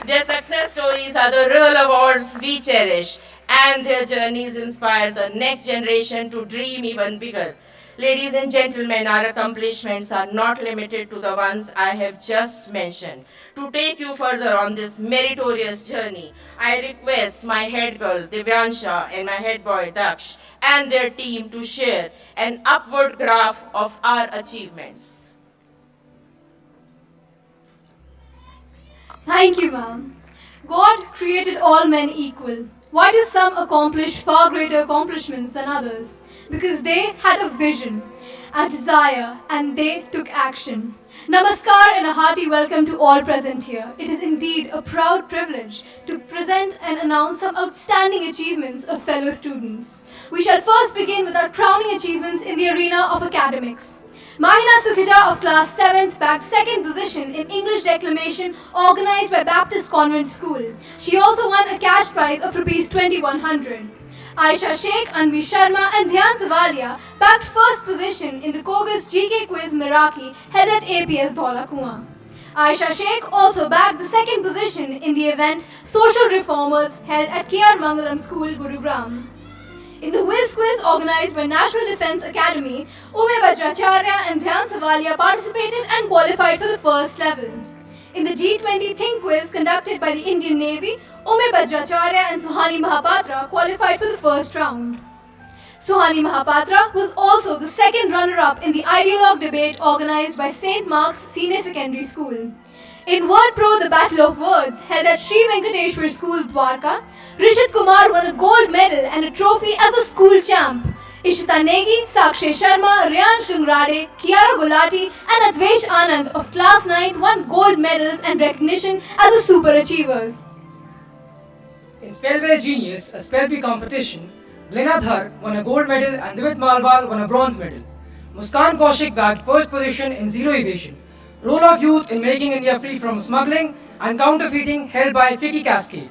Their success stories are the real awards we cherish, and their journeys inspire the next generation to dream even bigger. Ladies and gentlemen, our accomplishments are not limited to the ones I have just mentioned. To take you further on this meritorious journey, I request my head girl Divyansha and my head boy Daksh and their team to share an upward graph of our achievements. Thank you, ma'am. God created all men equal. Why do some accomplish far greater accomplishments than others? Because they had a vision, a desire, and they took action. Namaskar and a hearty welcome to all present here. It is indeed a proud privilege to present and announce some outstanding achievements of fellow students. We shall first begin with our crowning achievements in the arena of academics. Mahina Sukhija of class 7th bagged second position in English declamation organized by Baptist Convent School. She also won a cash prize of Rs 2100. Aisha Sheikh, Anvi Sharma and Dhyan Savalia bagged first position in the Kogas GK quiz Meraki held at APS Dhaula Kuan. Aisha Sheikh also bagged the second position in the event Social Reformers held at KR Mangalam School, Gurugram. In the Whiz Quiz organized by National Defence Academy, Ume Vajracharya and Dhyan Savalia participated and qualified for the first level. In the G20 Think Quiz conducted by the Indian Navy, Ume Vajracharya and Suhani Mahapatra qualified for the first round. Suhani Mahapatra was also the second runner-up in the ideologue debate organized by St. Mark's Senior Secondary School. In Word Pro, the Battle of Words, held at Sri Venkateshwar School, Dwarka, Rishit Kumar won a gold medal and a trophy as a school champ. Ishita Negi, Sakshay Sharma, Riyansh Gangrade, Kiara Gulati and Advesh Anand of class 9th won gold medals and recognition as the super achievers. In Spellware Genius, a spell bee competition, Lena Dhar won a gold medal and Divit Malwal won a bronze medal. Muskan Kaushik bagged first position in Zero Evasion. Role of Youth in Making India Free from Smuggling and Counterfeiting held by Fiki Cascade.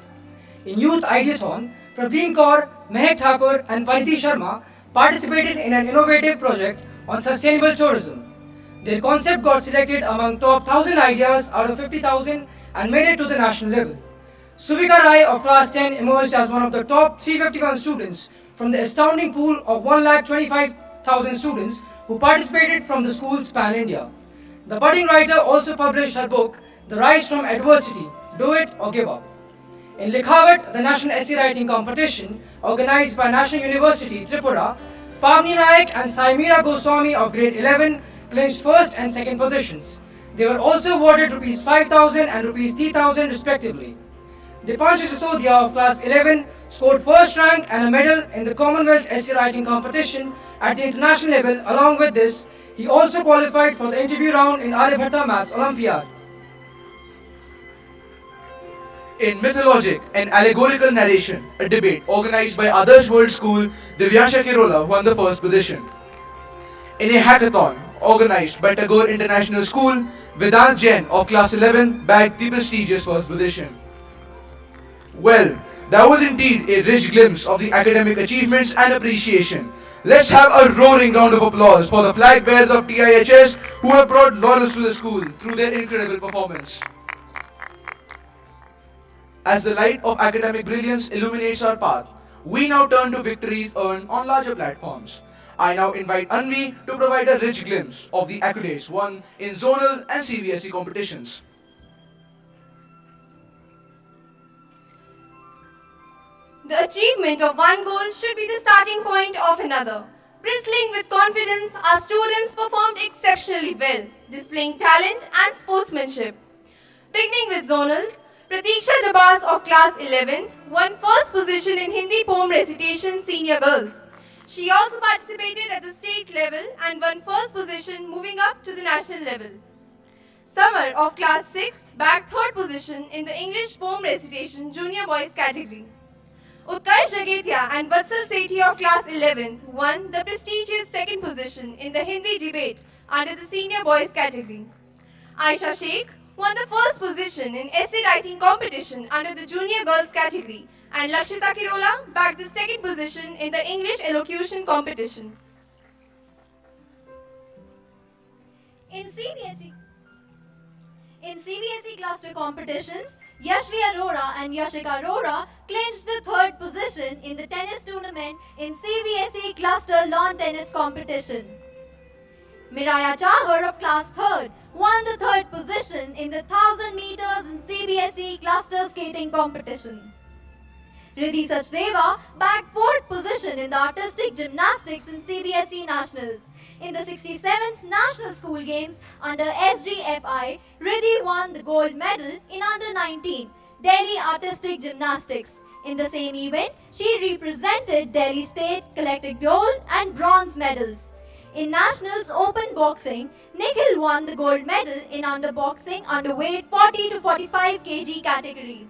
In Youth Ideathon, Prableen Kaur, Mehek Thakur and Pariti Sharma participated in an innovative project on sustainable tourism. Their concept got selected among top 1000 ideas out of 50,000 and made it to the national level. Suvika Rai of class 10 emerged as one of the top 351 students from the astounding pool of 1,25,000 students who participated from the schools pan-India. The budding writer also published her book, The Rise from Adversity, Do It or Give Up. In Likhavat, the National Essay Writing Competition, organized by National University, Tripura, Pavni Naik and Saimira Goswami of grade 11 clinched first and second positions. They were also awarded Rs 5,000 and Rs 3,000 respectively. Dipanshu Sisodia of class 11 scored first rank and a medal in the Commonwealth Essay Writing Competition at the international level. Along with this, he also qualified for the interview round in Aryabhatta Maths Olympiad. In Mythologic and Allegorical Narration, a debate organized by Adarsh World School, Divyansha Kirola won the first position. In a hackathon organized by Tagore International School, Vedant Jain of class 11 bagged the prestigious first position. Well, that was indeed a rich glimpse of the academic achievements and appreciation. Let's have a roaring round of applause for the flag bearers of TIHS who have brought laurels to the school through their incredible performance. As the light of academic brilliance illuminates our path, we now turn to victories earned on larger platforms. I now invite Anvi to provide a rich glimpse of the accolades won in zonal and CBSE competitions. The achievement of one goal should be the starting point of another. Bristling with confidence, our students performed exceptionally well, displaying talent and sportsmanship. Beginning with zonals, Pratiksha Dabas of class 11th won first position in Hindi poem recitation senior girls. She also participated at the state level and won first position moving up to the national level. Summer of class 6th bagged third position in the English poem recitation junior boys category. Utkarsh Jagetia and Vatsal Sethi of class 11th won the prestigious second position in the Hindi debate under the senior boys category. Aisha Sheikh won the first position in essay writing competition under the junior girls category, and Lakshita Kirola bagged the second position in the English elocution competition. In CBSE cluster competitions, Yashvi Arora and Yashika Arora clinched the third position in the tennis tournament in CBSE cluster lawn tennis competition. Miraya Chahar of class 3rd won the third position in the 1000 meters in CBSE cluster skating competition. Riddhi Sachdeva bagged 4th position in the artistic gymnastics in CBSE nationals. In the 67th National School Games under SGFI, Riddhi won the gold medal in under 19 Delhi artistic gymnastics. In the same event, she represented Delhi State, collected gold and bronze medals. In Nationals Open Boxing, Nikhil won the gold medal in underboxing underweight 40 to 45 kg category.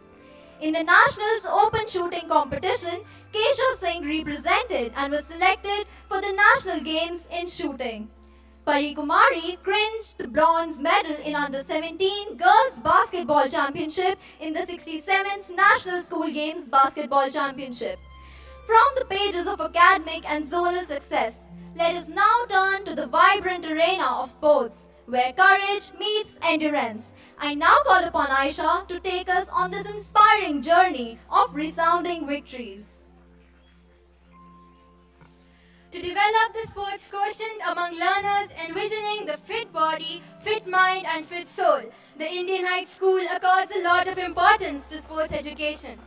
In the Nationals Open Shooting competition, Keshav Singh represented and was selected for the National Games in shooting. Pari Kumari clinched the bronze medal in under 17 Girls Basketball Championship in the 67th National School Games Basketball Championship. From the pages of academic and zonal success, let us now turn to the vibrant arena of sports, where courage meets endurance. I now call upon Aisha to take us on this inspiring journey of resounding victories. To develop the sports quotient among learners envisioning the fit body, fit mind and fit soul, the Indian Heights School accords a lot of importance to sports education.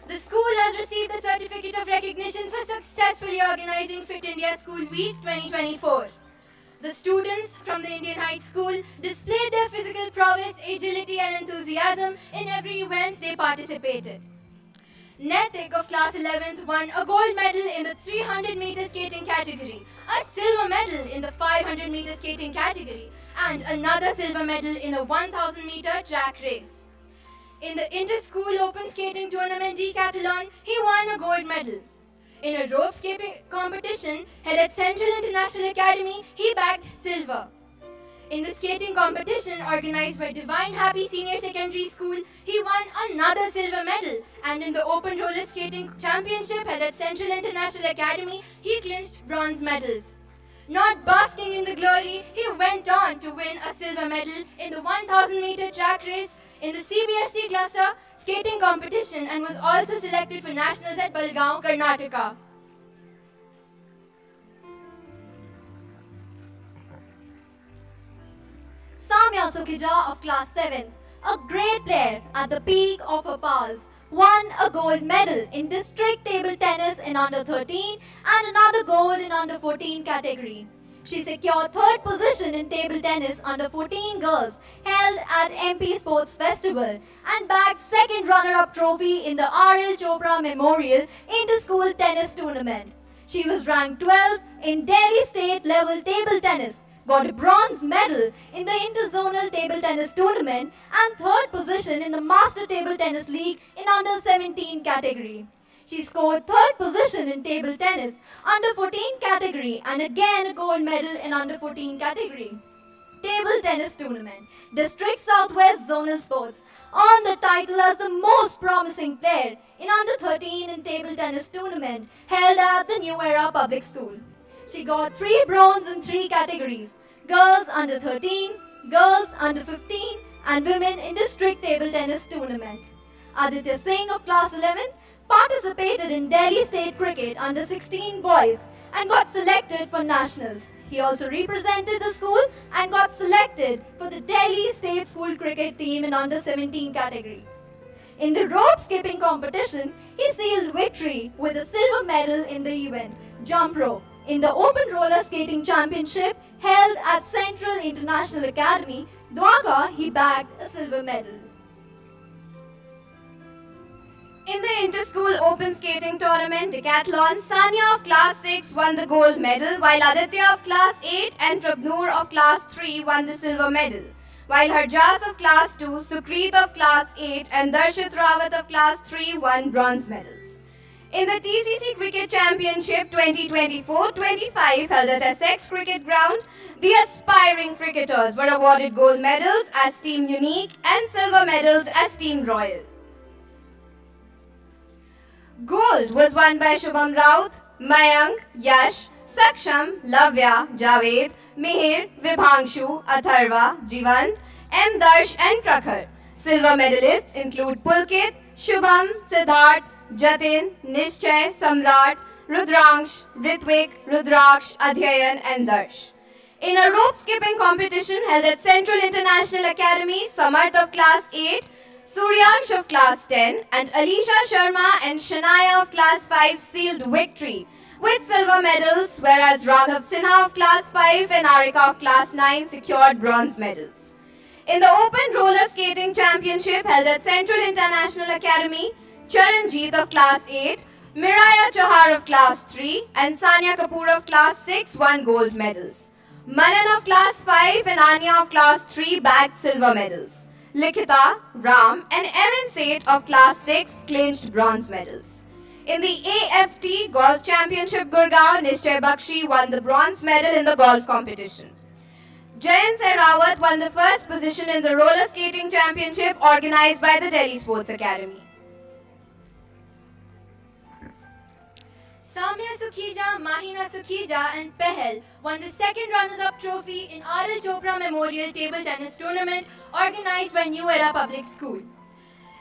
The school has received the Certificate of Recognition for successfully organizing Fit India School Week 2024. The students from the Indian Heights School displayed their physical prowess, agility and enthusiasm in every event they participated. Netik of class 11th won a gold medal in the 300 meter skating category, a silver medal in the 500 meter skating category, and another silver medal in the 1000 meter track race. In the Inter-School Open Skating Tournament Decathlon, he won a gold medal. In a rope skipping competition held at Central International Academy, he bagged silver. In the skating competition organized by Divine Happy Senior Secondary School, he won another silver medal. And in the Open Roller Skating Championship held at Central International Academy, he clinched bronze medals. Not basking in the glory, he went on to win a silver medal in the 1000 meter track race in the CBSE cluster skating competition and was also selected for nationals at Belgaum, Karnataka. Samya Sukhija of class 7th, a great player at the peak of her powers, won a gold medal in district table tennis in under 13 and another gold in under 14 category. She secured third position in table tennis under 14 girls held at MP Sports Festival and bagged second runner-up trophy in the R.L. Chopra Memorial Inter-School Tennis Tournament. She was ranked 12th in Delhi State level table tennis, got a bronze medal in the Interzonal Table Tennis Tournament and third position in the Master Table Tennis League in under 17 category. She scored third position in table tennis under 14 category and again a gold medal in under 14 category. Table Tennis Tournament, District Southwest Zonal Sports, earned the title as the most promising player in under 13 in table tennis tournament held at the New Era Public School. She got 3 bronze in 3 categories: girls under 13, girls under 15 and women in district table tennis tournament. Aditya Singh of class 11 participated in Delhi State Cricket under 16 boys and got selected for nationals. He also represented the school and got selected for the Delhi State School Cricket team in under 17 category. In the rope skipping competition, he sealed victory with a silver medal in the event, jump rope. In the Open Roller Skating Championship held at Central International Academy, Dwarka, he bagged a silver medal. In the Inter-School Open Skating Tournament Decathlon, Sanya of Class 6 won the gold medal, while Aditya of Class 8 and Prabnoor of Class 3 won the silver medal, while Harjas of Class 2, Sukrit of Class 8 and Darshit Rawat of Class 3 won bronze medals. In the TCC Cricket Championship 2024-25 held at Essex Cricket Ground, the aspiring cricketers were awarded gold medals as Team Unique and silver medals as Team Royal. Gold was won by Shubham Raut, Mayank, Yash, Saksham, Lavya, Javed, Mihir, Vibhangshu, Atharva, Jivant M. Darsh and Prakhar. Silver medalists include Pulkit, Shubham, Siddharth, Jatin, Nishchay, Samrat, Rudraksh, Ritvik, Rudraksh, Adhyayan and Darsh. In a rope skipping competition held at Central International Academy, Samarth of Class 8, Suryansh of Class 10 and Alisha Sharma and Shanaya of Class 5 sealed victory with silver medals, whereas Raghav Sinha of Class 5 and Arika of Class 9 secured bronze medals. In the Open Roller Skating Championship held at Central International Academy, Charanjit of Class 8, Miraya Chahar of Class 3 and Sanya Kapoor of Class 6 won gold medals. Manan of Class 5 and Anya of Class 3 bagged silver medals. Likhita, Ram and Erin Seth of Class 6 clinched bronze medals. In the AFT Golf Championship Gurgaon, Nishchay Bakshi won the bronze medal in the golf competition. Jayant Sehrawat won the first position in the Roller Skating Championship organized by the Delhi Sports Academy. Samya Sukhija, Mahina Sukhija and Pehel won the second runners-up trophy in R.L. Chopra Memorial Table Tennis Tournament organized by New Era Public School.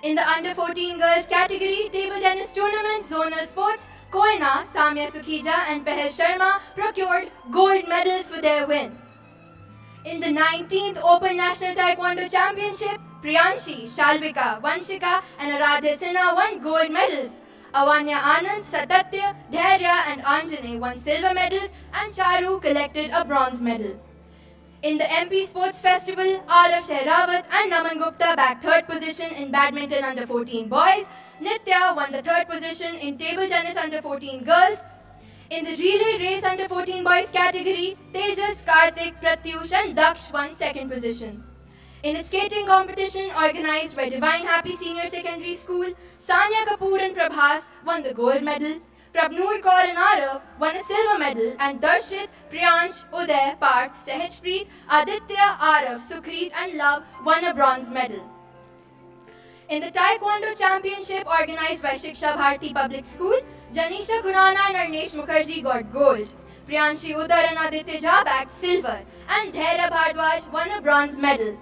In the Under-14 Girls category Table Tennis Tournament Zonal Sports, Koina, Samya Sukhija and Pehel Sharma procured gold medals for their win. In the 19th Open National Taekwondo Championship, Priyanshi, Shalvika, Vanshika and Aradhya Sinha won gold medals. Avanya Anand, Satatya, Dhairya and Anjane won silver medals and Charu collected a bronze medal. In the MP Sports Festival, Arav Shehrawat and Naman Gupta bagged third position in badminton under 14 boys. Nitya won the third position in table tennis under 14 girls. In the relay race under 14 boys category, Tejas, Karthik, Pratyush and Daksh won second position. In a skating competition organized by Divine Happy Senior Secondary School, Sanya Kapoor and Prabhas won the gold medal. Prabnoor Kaur and Arav won a silver medal and Darshit, Priyansh, Uday, Parth, Sehajpreet, Aditya, Arav, Sukrit and Love won a bronze medal. In the Taekwondo Championship organized by Shiksha Bharati Public School, Janisha Khurana and Arnesh Mukherjee got gold. Priyanshi Udar and Aditya Jha bagged silver and Dhairya Bhardwaj won a bronze medal.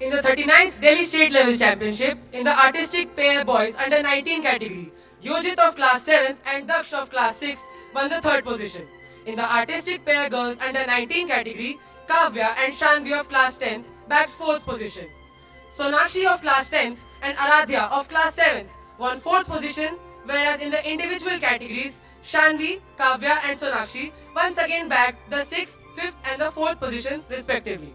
In the 39th Delhi State Level Championship, in the Artistic Pair Boys Under 19 category, Yojit of Class 7th and Daksh of Class 6th won the third position. In the Artistic Pair Girls Under 19 category, Kavya and Shanvi of Class 10th bagged fourth position. Sonakshi of Class 10th and Aradhya of Class 7th won fourth position, whereas in the individual categories, Shanvi, Kavya and Sonakshi once again bagged the 6th, 5th and the 4th positions respectively.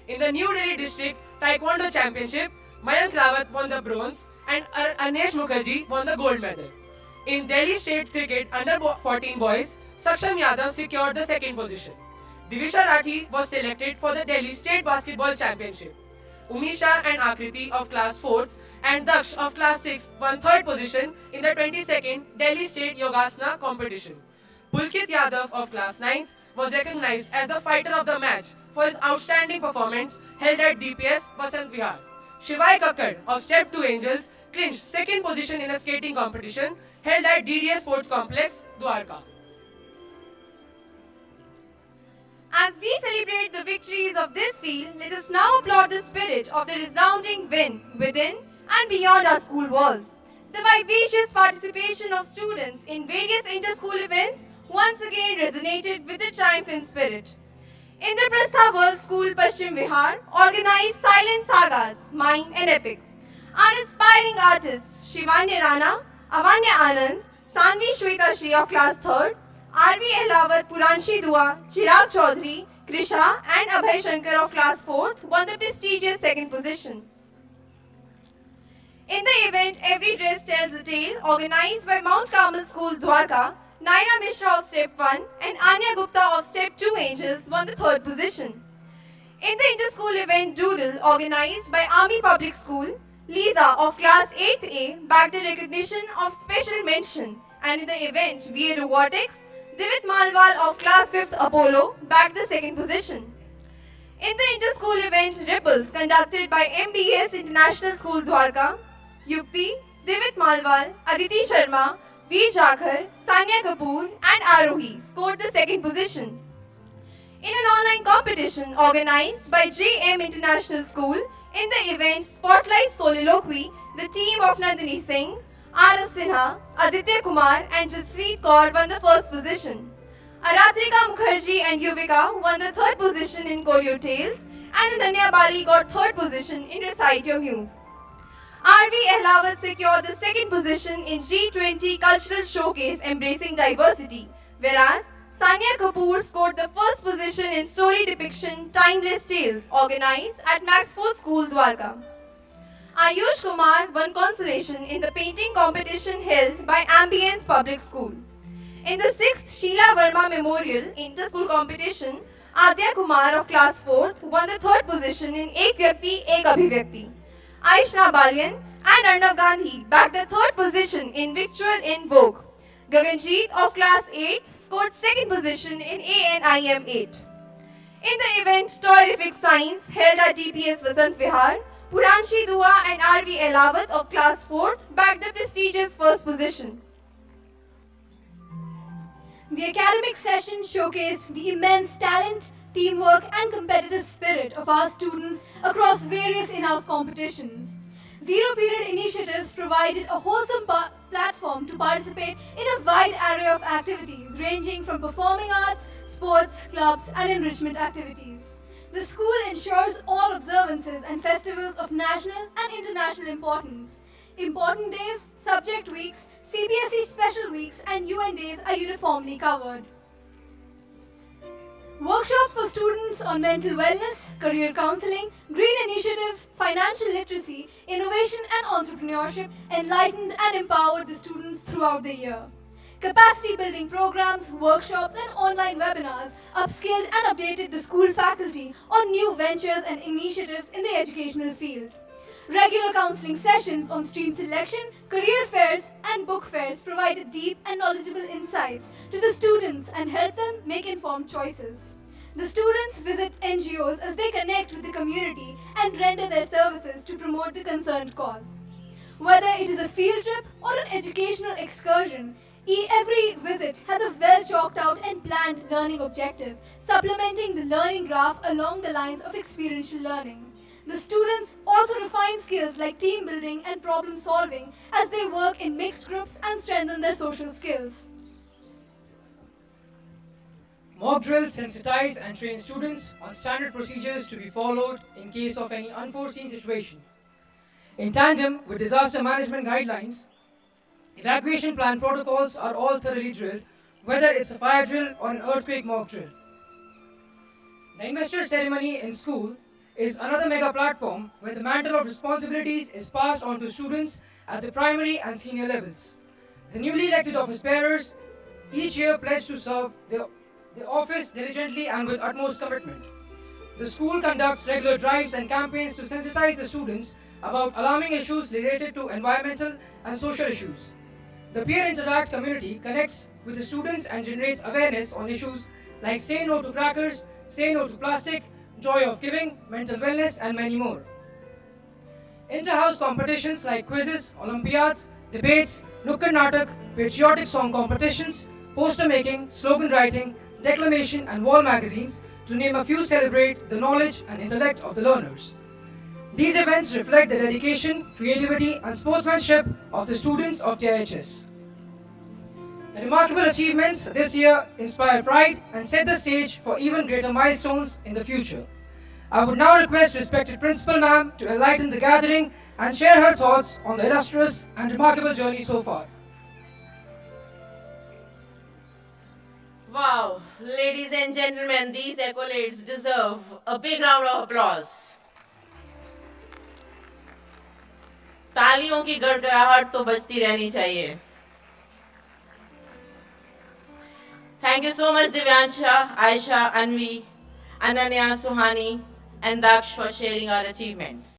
In the New Delhi District Taekwondo Championship, Mayank Rawat won the bronze and Arnesh Mukherjee won the gold medal. In Delhi State Cricket Under 14 boys, Saksham Yadav secured the second position. Divisha Rathi was selected for the Delhi State Basketball Championship. Umisha and Akriti of Class 4th and Daksh of Class 6th won third position in the 22nd Delhi State Yogasana competition. Pulkit Yadav of Class 9th was recognized as the fighter of the match for his outstanding performance held at DPS Basant Vihar. Shivai Kakkad of Step 2 Angels clinched second position in a skating competition held at DDS Sports Complex, Dwarka. As we celebrate the victories of this field, let us now applaud the spirit of the resounding win within and beyond our school walls. The vivacious participation of students in various inter-school events once again resonated with the triumphant spirit. Indraprastha World School Paschim Vihar organized silent sagas, mime and epic. Our aspiring artists Shivanya Rana, Avanya Anand, Sanvi Shweta Shri of Class 3rd, R.V. Ehlawat, Puranshi Dua, Chirag Chaudhary, Krisha and Abhay Shankar of Class 4th won the prestigious second position. In the event Every Dress Tells a Tale organized by Mount Carmel School, Dwarka, Naira Mishra of Step 1 and Anya Gupta of Step 2 Angels won the third position. In the inter-school event Doodle organized by Army Public School, Lisa of Class 8th A bagged the recognition of special mention, and in the event VA Robotics, Divit Malwal of Class 5th Apollo bagged the second position. In the inter-school event Ripples conducted by MBS International School Dwarka, Yukti, Divit Malwal, Aditi Sharma, Veer Jakhar, Sanya Kapoor and Arohi scored the second position. In an online competition organized by JM International School, in the event Spotlight Soliloquy, the team of Nandini Singh, R.S. Sinha, Aditya Kumar and Jaspreet Kaur won the first position. Aratrika Mukherjee and Yuvika won the third position in Choreo Tales, and Ananya Bali got third position in Recite Your Muse. R.V. Ehlawat secured the second position in G20 Cultural Showcase Embracing Diversity, whereas Sanya Kapoor scored the first position in story depiction Timeless Tales organized at Max Fort School, Dwarka. Ayush Kumar won consolation in the painting competition held by Ambience Public School. In the 6th Sheila Verma Memorial Inter-School Competition, Adya Kumar of class 4th won the third position in Ek Vyakti Ek Abhivyakti. Aishna Balian and Arnav Gandhi bagged the third position in Victual in Vogue. Gaganjeet of class 8th scored second position in ANIM 8. In the event Toyrific Science held at DPS Vasant Vihar, Puranshi Dua and R.V. Ehlawat of class 4th bagged the prestigious first position. The academic session showcased the immense talent, teamwork and competitive spirit of our students across various in-house competitions. Zero-period initiatives provided a wholesome platform to participate in a wide array of activities ranging from performing arts, sports, clubs and enrichment activities. The school ensures all observances and festivals of national and international importance. Important days, subject weeks, CBSE special weeks and UN days are uniformly covered. Workshops for students on mental wellness, career counseling, green initiatives, financial literacy, innovation and entrepreneurship enlightened and empowered the students throughout the year. Capacity building programs, workshops and online webinars upskilled and updated the school faculty on new ventures and initiatives in the educational field. Regular counseling sessions on stream selection, career fairs and book fairs provided deep and knowledgeable insights to the students and helped them make informed choices. The students visit NGOs as they connect with the community and render their services to promote the concerned cause. Whether it is a field trip or an educational excursion, every visit has a well chalked out and planned learning objective, supplementing the learning graph along the lines of experiential learning. The students also refine skills like team building and problem solving as they work in mixed groups and strengthen their social skills. Mock drills sensitize and train students on standard procedures to be followed in case of any unforeseen situation. In tandem with disaster management guidelines, evacuation plan protocols are all thoroughly drilled, whether it's a fire drill or an earthquake mock drill. The investor ceremony in school is another mega platform where the mantle of responsibilities is passed on to students at the primary and senior levels. The newly elected office bearers each year pledge to serve the office diligently and with utmost commitment. The school conducts regular drives and campaigns to sensitize the students about alarming issues related to environmental and social issues. The Peer Interact community connects with the students and generates awareness on issues like say no to crackers, say no to plastic, joy of giving, mental wellness and many more. Inter-house competitions like quizzes, Olympiads, debates, Nukkad Natak, patriotic song competitions, poster making, slogan writing, declamation and wall magazines, to name a few, celebrate the knowledge and intellect of the learners. These events reflect the dedication, creativity and sportsmanship of the students of TIHS. The remarkable achievements this year inspire pride and set the stage for even greater milestones in the future. I would now request respected Principal Ma'am to enlighten the gathering and share her thoughts on the illustrious and remarkable journey so far. Wow, ladies and gentlemen, these accolades deserve a big round of applause. तालियों की गड़गड़ाहट तो बजती रहनी चाहिए. Thank you so much Divyansha, Aisha, Anvi, Ananya, Suhani and Daksh for sharing our achievements.